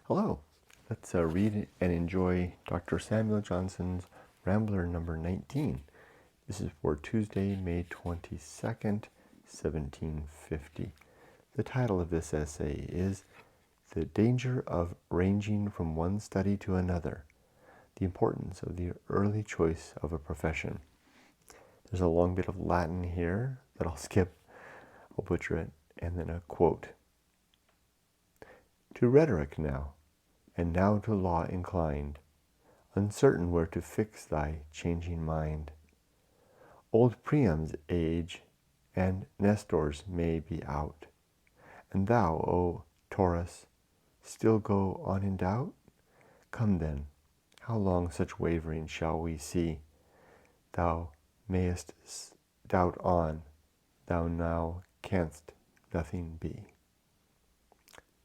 Hello. Let's read and enjoy Dr. Samuel Johnson's Rambler number 19. This is for Tuesday, May 22nd, 1750. The title of this essay is The Danger of Ranging from One Study to Another, the Importance of the Early Choice of a Profession. There's a long bit of Latin here that I'll skip. I'll butcher it, and then a quote. To rhetoric now, and now to law inclined, uncertain where to fix thy changing mind. Old Priam's age and Nestor's may be out, and thou, O Taurus, still go on in doubt? Come then, how long such wavering shall we see? Thou mayest doubt on, thou now canst nothing be.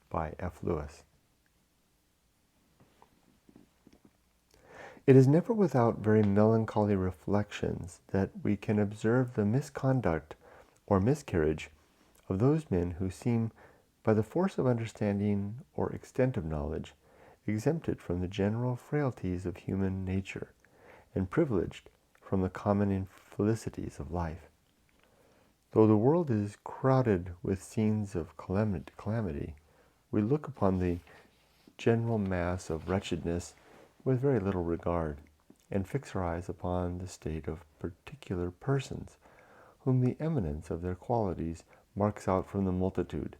By F. Lewis. It is never without very melancholy reflections that we can observe the misconduct or miscarriage of those men who seem, by the force of understanding or extent of knowledge, exempted from the general frailties of human nature, and privileged from the common infelicities of life. Though the world is crowded with scenes of calamity, we look upon the general mass of wretchedness with very little regard, and fix our eyes upon the state of particular persons, whom the eminence of their qualities marks out from the multitude.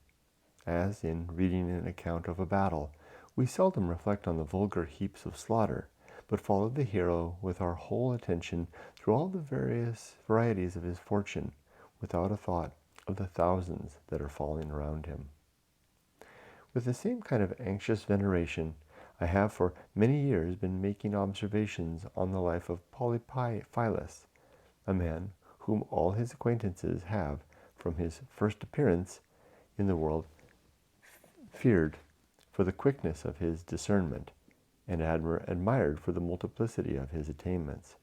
As in reading an account of a battle, we seldom reflect on the vulgar heaps of slaughter, but follow the hero with our whole attention through all the various varieties of his fortune, without a thought of the thousands that are falling around him. With the same kind of anxious veneration, I have for many years been making observations on the life of Polyphilus, a man whom all his acquaintances have, from his first appearance in the world, feared for the quickness of his discernment, and admired for the multiplicity of his attainments,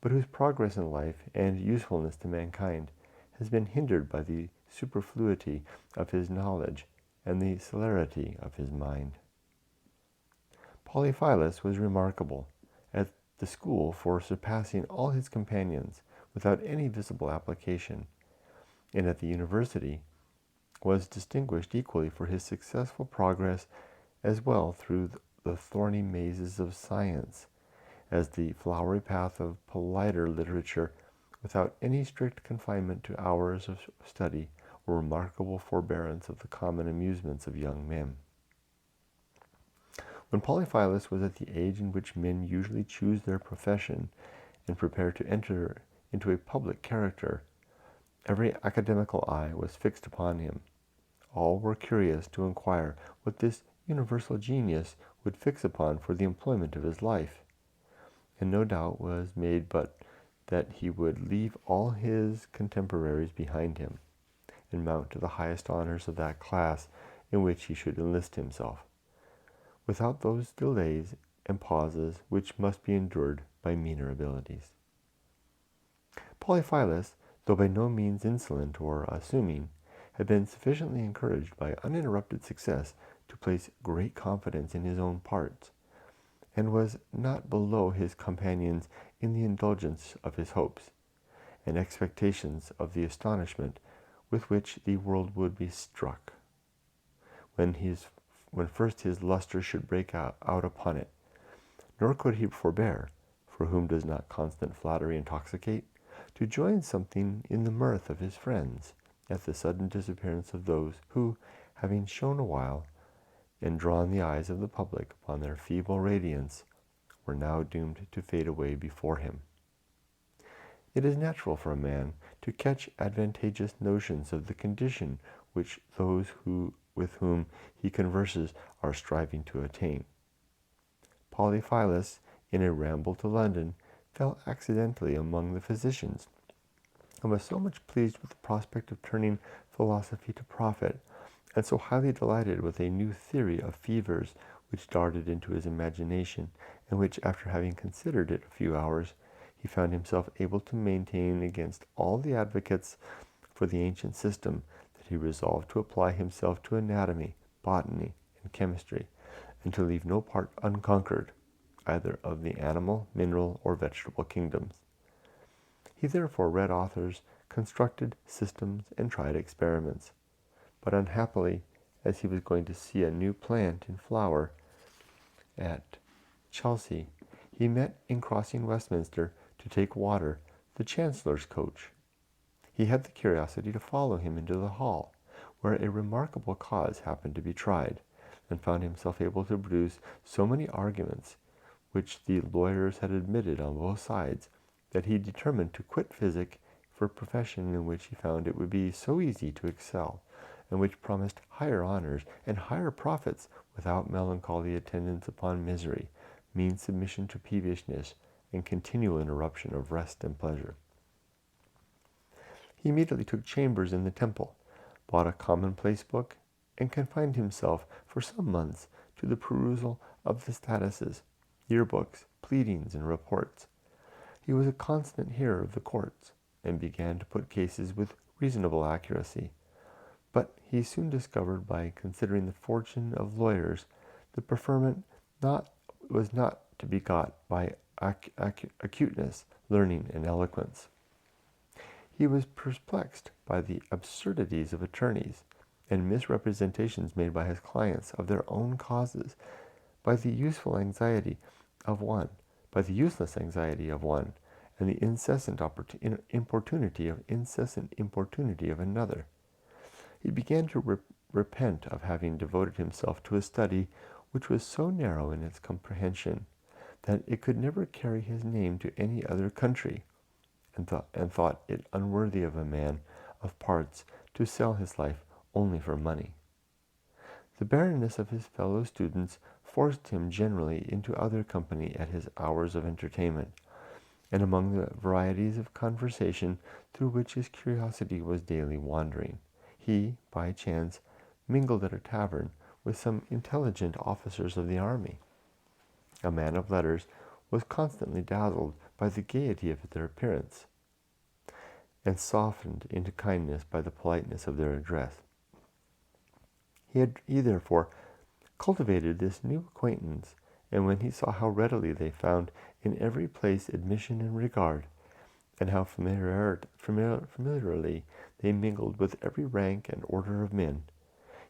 but whose progress in life and usefulness to mankind has been hindered by the superfluity of his knowledge and the celerity of his mind. Polyphilus was remarkable at the school for surpassing all his companions without any visible application, and at the university was distinguished equally for his successful progress as well through the thorny mazes of science as the flowery path of politer literature, without any strict confinement to hours of study or remarkable forbearance of the common amusements of young men. When Polyphilus was at the age in which men usually choose their profession and prepare to enter into a public character, every academical eye was fixed upon him. All were curious to inquire what this universal genius would fix upon for the employment of his life, and no doubt was made but that he would leave all his contemporaries behind him, and mount to the highest honors of that class in which he should enlist himself, without those delays and pauses which must be endured by meaner abilities. Polyphilus, though by no means insolent or assuming, had been sufficiently encouraged by uninterrupted success to place great confidence in his own parts, and was not below his companions in the indulgence of his hopes, and expectations of the astonishment with which the world would be struck when first his lustre should break out upon it. Nor could he forbear, for whom does not constant flattery intoxicate, to join something in the mirth of his friends at the sudden disappearance of those who, having shone a while and drawn the eyes of the public upon their feeble radiance, were now doomed to fade away before him. It is natural for a man to catch advantageous notions of the condition which those with whom he converses are striving to attain. Polyphilus, in a ramble to London, fell accidentally among the physicians, and was so much pleased with the prospect of turning philosophy to profit, and so highly delighted with a new theory of fevers which darted into his imagination, and which, after having considered it a few hours, he found himself able to maintain against all the advocates for the ancient system, that he resolved to apply himself to anatomy, botany, and chemistry, and to leave no part unconquered, either of the animal, mineral, or vegetable kingdoms. He therefore read authors, constructed systems, and tried experiments. But unhappily, as he was going to see a new plant in flower at Chelsea, he met in crossing Westminster to take water the Chancellor's coach. He had the curiosity to follow him into the hall, where a remarkable cause happened to be tried, and found himself able to produce so many arguments, which the lawyers had admitted on both sides, that he determined to quit physic for a profession in which he found it would be so easy to excel, and which promised higher honors and higher profits without melancholy attendance upon misery, mean submission to peevishness, and continual interruption of rest and pleasure. He immediately took chambers in the Temple, bought a commonplace book, and confined himself for some months to the perusal of the statuses, yearbooks, pleadings, and reports. He was a constant hearer of the courts, and began to put cases with reasonable accuracy. But he soon discovered, by considering the fortune of lawyers, the preferment was not to be got by acuteness, learning, and eloquence. He was perplexed by the absurdities of attorneys, and misrepresentations made by his clients of their own causes, by the useless anxiety of one, and the incessant importunity of another. He began to repent of having devoted himself to a study which was so narrow in its comprehension that it could never carry his name to any other country, and thought it unworthy of a man of parts to sell his life only for money. The barrenness of his fellow students forced him generally into other company at his hours of entertainment, and among the varieties of conversation through which his curiosity was daily wandering, he, by chance, mingled at a tavern with some intelligent officers of the army. A man of letters was constantly dazzled by the gaiety of their appearance, and softened into kindness by the politeness of their address. He therefore cultivated this new acquaintance, and when he saw how readily they found in every place admission and regard, and how familiarly they mingled with every rank and order of men,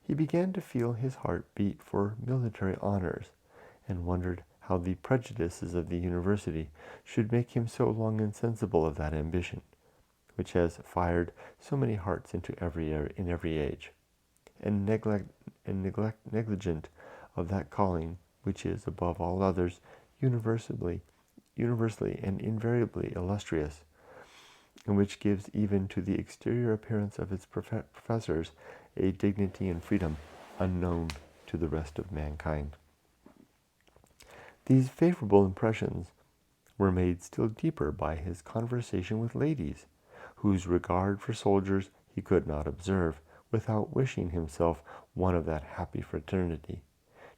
he began to feel his heart beat for military honors, and wondered how the prejudices of the university should make him so long insensible of that ambition, which has fired so many hearts in every age, and negligent of that calling which is, above all others, universally and invariably illustrious, and which gives even to the exterior appearance of its professors a dignity and freedom unknown to the rest of mankind. These favorable impressions were made still deeper by his conversation with ladies, whose regard for soldiers he could not observe without wishing himself one of that happy fraternity,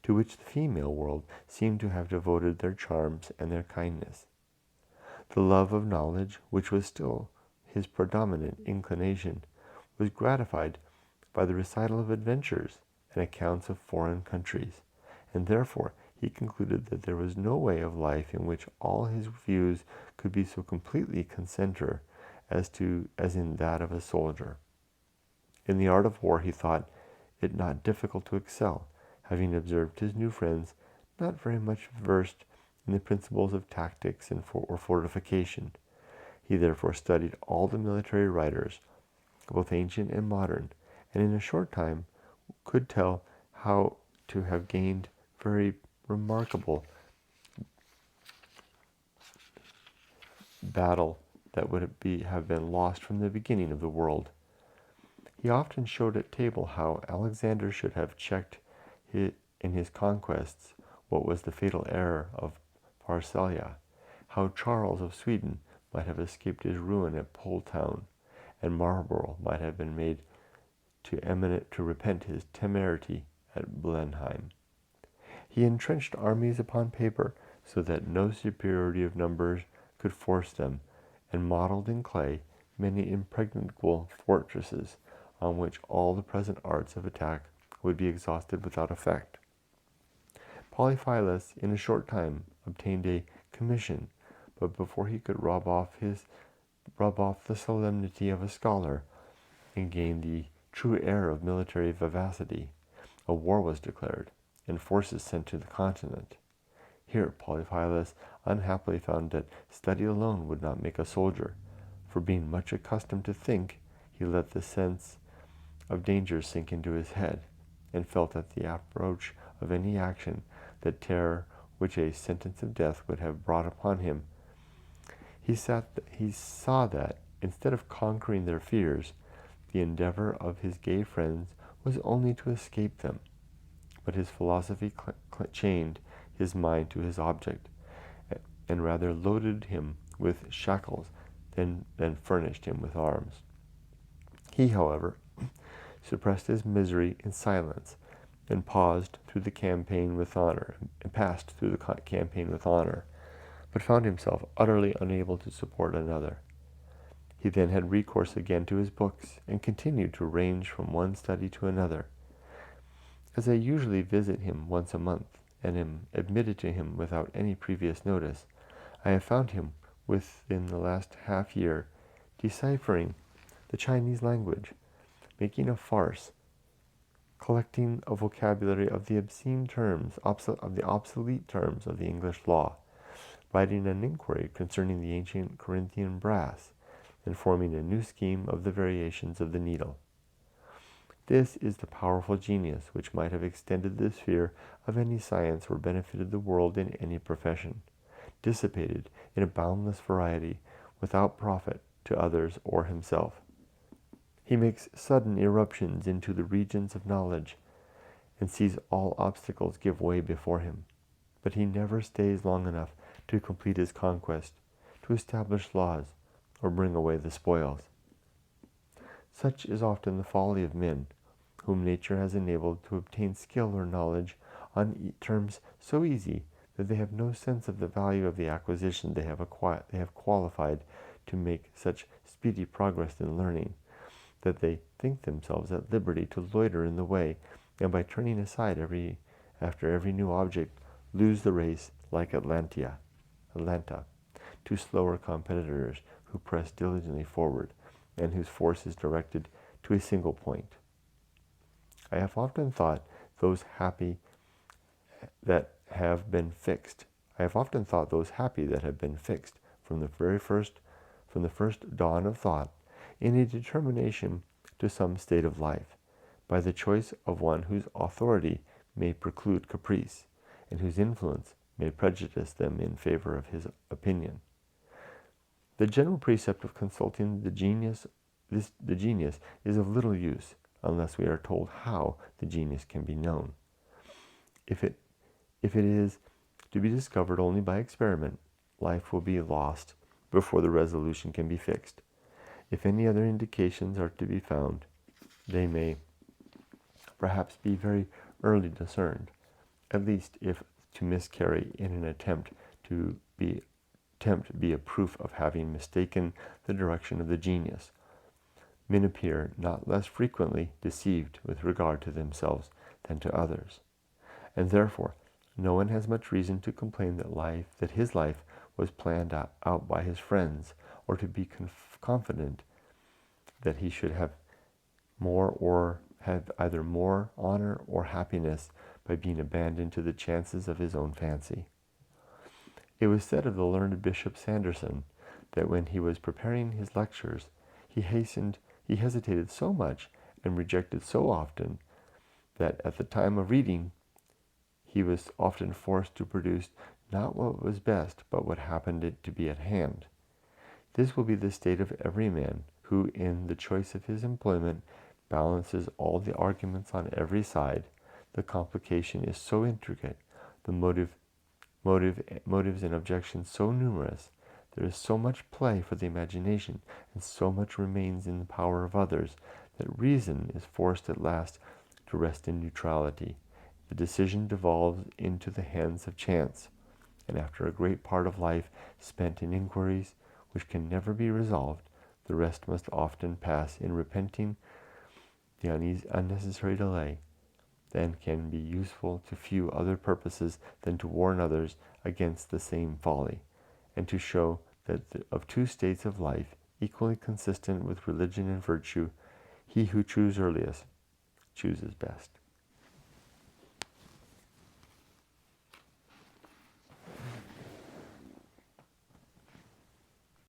to which the female world seemed to have devoted their charms and their kindness. The love of knowledge, which was still his predominant inclination, was gratified by the recital of adventures and accounts of foreign countries, and therefore he concluded that there was no way of life in which all his views could be so completely concentre as in that of a soldier. In the art of war he thought it not difficult to excel, having observed his new friends not very much versed in the principles of tactics or fortification. He therefore studied all the military writers, both ancient and modern, and in a short time could tell how to have gained very remarkable battle that would have been lost from the beginning of the world. He often showed at table how Alexander should have checked in his conquests what was the fatal error of Pharsalia, how Charles of Sweden might have escaped his ruin at Poltown, and Marlborough might have been made to repent his temerity at Blenheim. He entrenched armies upon paper so that no superiority of numbers could force them, and modeled in clay many impregnable fortresses on which all the present arts of attack would be exhausted without effect. Polyphilus in a short time obtained a commission, but before he could rub off the solemnity of a scholar and gain the true air of military vivacity, a war was declared, and forces sent to the continent. Here Polyphilus unhappily found that study alone would not make a soldier, for being much accustomed to think, he let the sense of danger sink into his head, and felt at the approach of any action that terror which a sentence of death would have brought upon him. He saw that, instead of conquering their fears, the endeavor of his gay friends was only to escape them. But his philosophy chained his mind to his object, and rather loaded him with shackles than furnished him with arms. He, however, suppressed his misery in silence, and passed through the campaign with honor, but found himself utterly unable to support another. He then had recourse again to his books, and continued to range from one study to another. As I usually visit him once a month, and am admitted to him without any previous notice, I have found him, within the last half year, deciphering the Chinese language, making a farce, collecting a vocabulary of the obscene terms, of the obsolete terms of the English law, writing an inquiry concerning the ancient Corinthian brass, and forming a new scheme of the variations of the needle. This is the powerful genius which might have extended the sphere of any science or benefited the world in any profession, dissipated in a boundless variety, without profit to others or himself. He makes sudden irruptions into the regions of knowledge, and sees all obstacles give way before him. But he never stays long enough to complete his conquest, to establish laws, or bring away the spoils. Such is often the folly of men, whom nature has enabled to obtain skill or knowledge on terms so easy that they have no sense of the value of the acquisition they have qualified to make such speedy progress in learning, that they think themselves at liberty to loiter in the way, and by turning aside after every new object, lose the race like Atlanta, to slower competitors who press diligently forward, and whose force is directed to a single point. I have often thought those happy that have been fixed from the first dawn of thought, in a determination to some state of life, by the choice of one whose authority may preclude caprice, and whose influence may prejudice them in favor of his opinion. The general precept of consulting the genius is of little use, unless we are told how the genius can be known. If it is to be discovered only by experiment, life will be lost before the resolution can be fixed. If any other indications are to be found, they may perhaps be very early discerned, at least if to miscarry in an attempt be a proof of having mistaken the direction of the genius. Men appear not less frequently deceived with regard to themselves than to others, and therefore no one has much reason to complain that his life was planned out by his friends, or to be confident that he should have either more honor or happiness by being abandoned to the chances of his own fancy. It was said of the learned Bishop Sanderson that when he was preparing his lectures, he hesitated so much and rejected so often that at the time of reading he was often forced to produce not what was best, but what happened to be at hand. This will be the state of every man who, in the choice of his employment, balances all the arguments on every side. The complication is so intricate, the motives and objections so numerous, there is so much play for the imagination, and so much remains in the power of others, that reason is forced at last to rest in neutrality. The decision devolves into the hands of chance, and after a great part of life spent in inquiries which can never be resolved, the rest must often pass in repenting the unnecessary delay, then can be useful to few other purposes than to warn others against the same folly, and to show that of two states of life, equally consistent with religion and virtue, he who chooses earliest chooses best.